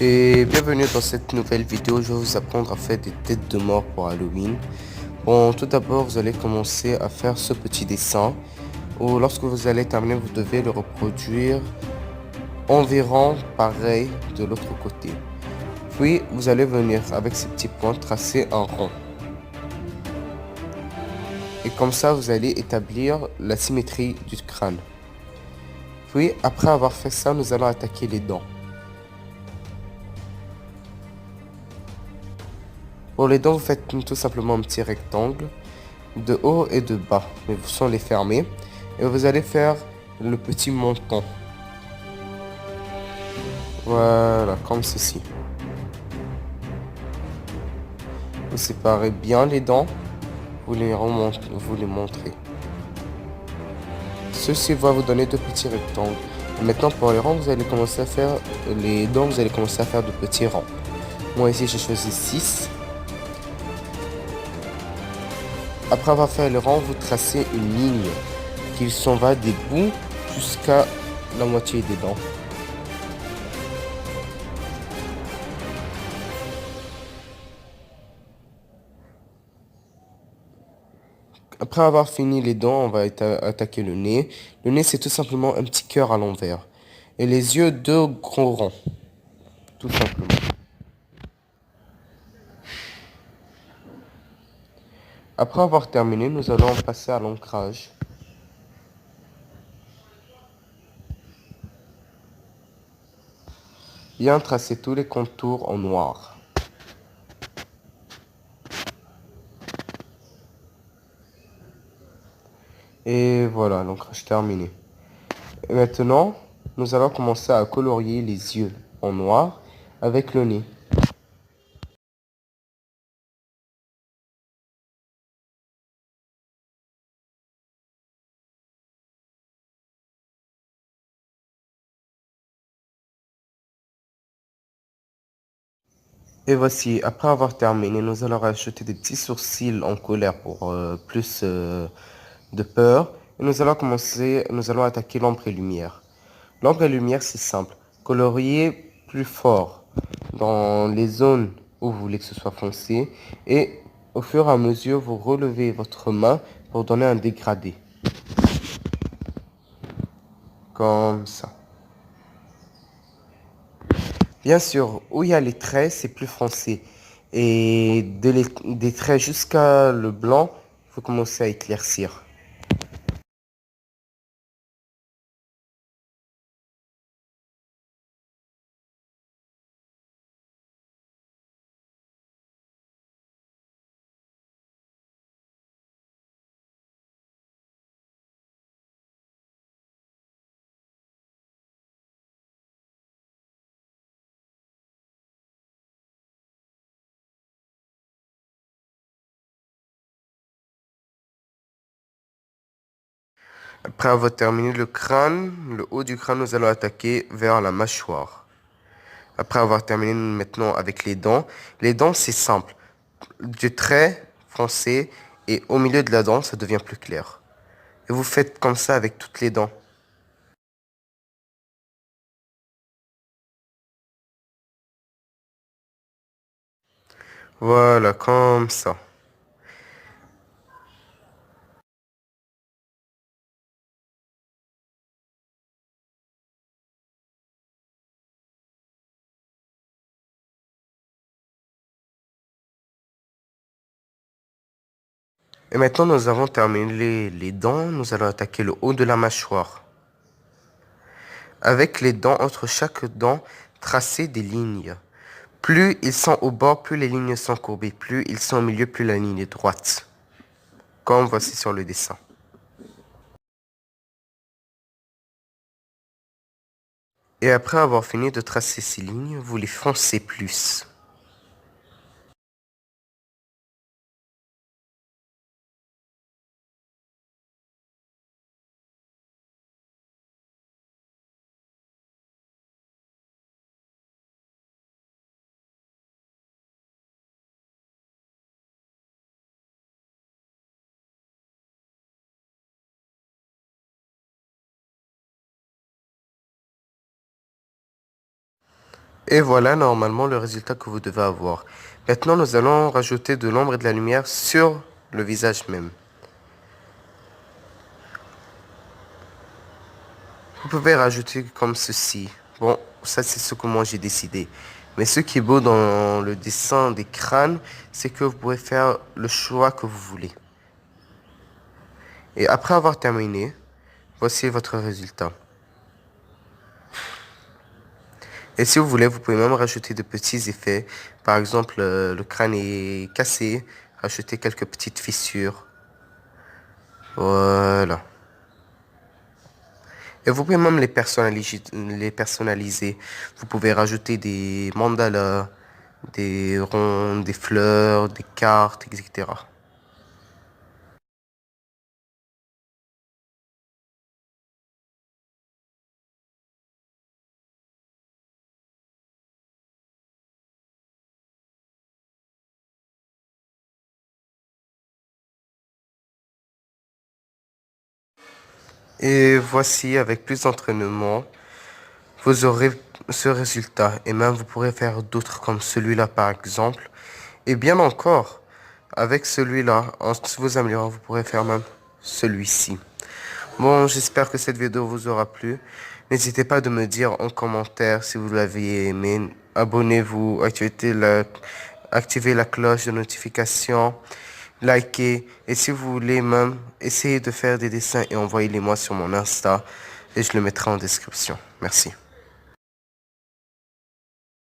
Et bienvenue dans cette nouvelle vidéo. Je vais vous apprendre à faire des têtes de mort pour Halloween. Bon, tout d'abord, vous allez commencer à faire ce petit dessin où lorsque vous allez terminer, vous devez le reproduire environ pareil de l'autre côté. Puis, vous allez venir avec ces petits points tracer un rond. Et comme ça, vous allez établir la symétrie du crâne. Puis, après avoir fait ça, nous allons attaquer les dents. Pour les dents, vous faites tout simplement un petit rectangle de haut et de bas, mais vous sans les fermer. Et vous allez faire le petit menton. Voilà, comme ceci. Vous séparez bien les dents, vous les montrez. Ceci va vous donner de petits rectangles. Et maintenant pour les rangs, vous allez commencer à faire les dents, vous allez commencer à faire de petits rangs. Moi ici j'ai choisi 6. Après avoir fait les rangs, vous tracez une ligne qui s'en va des bouts jusqu'à la moitié des dents. Après avoir fini les dents, on va attaquer le nez. Le nez, c'est tout simplement un petit cœur à l'envers. Et les yeux, deux gros ronds. Tout simplement. Après avoir terminé, nous allons passer à l'ancrage. Bien tracer tous les contours en noir. Et voilà, l'ancrage terminé. Et maintenant, nous allons commencer à colorier les yeux en noir avec le nez. Et voici, après avoir terminé, nous allons rajouter des petits sourcils en colère pour plus de peur. Et nous allons attaquer l'ombre et lumière. L'ombre et lumière, c'est simple. Colorier plus fort dans les zones où vous voulez que ce soit foncé. Et au fur et à mesure, vous relevez votre main pour donner un dégradé. Comme ça. Bien sûr, où il y a les traits, c'est plus foncé. Et des traits jusqu'à le blanc, il faut commencer à éclaircir. Après avoir terminé le crâne, le haut du crâne, nous allons attaquer vers la mâchoire. Après avoir terminé maintenant avec les dents c'est simple. Du trait foncé et au milieu de la dent, ça devient plus clair. Et vous faites comme ça avec toutes les dents. Voilà, comme ça. Et maintenant, nous avons terminé les dents. Nous allons attaquer le haut de la mâchoire. Avec les dents, entre chaque dent, tracez des lignes. Plus ils sont au bord, plus les lignes sont courbées. Plus ils sont au milieu, plus la ligne est droite. Comme voici sur le dessin. Et après avoir fini de tracer ces lignes, vous les foncez plus. Et voilà normalement le résultat que vous devez avoir. Maintenant, nous allons rajouter de l'ombre et de la lumière sur le visage même. Vous pouvez rajouter comme ceci. Bon, ça c'est ce que moi j'ai décidé. Mais ce qui est beau dans le dessin des crânes, c'est que vous pouvez faire le choix que vous voulez. Et après avoir terminé, voici votre résultat. Et si vous voulez, vous pouvez même rajouter de petits effets. Par exemple, le crâne est cassé, rajouter quelques petites fissures. Voilà. Et vous pouvez même les personnaliser. Vous pouvez rajouter des mandalas, des ronds, des fleurs, des cartes, etc. Et voici, avec plus d'entraînement, vous aurez ce résultat. Et même, vous pourrez faire d'autres comme celui-là, par exemple. Et bien encore, avec celui-là, en vous améliorant, vous pourrez faire même celui-ci. Bon, j'espère que cette vidéo vous aura plu. N'hésitez pas de me dire en commentaire si vous l'avez aimé. Abonnez-vous, activez la cloche de notification, likez. Et si vous voulez même, essayez de faire des dessins et envoyez-les moi sur mon Insta. Et je le mettrai en description. Merci.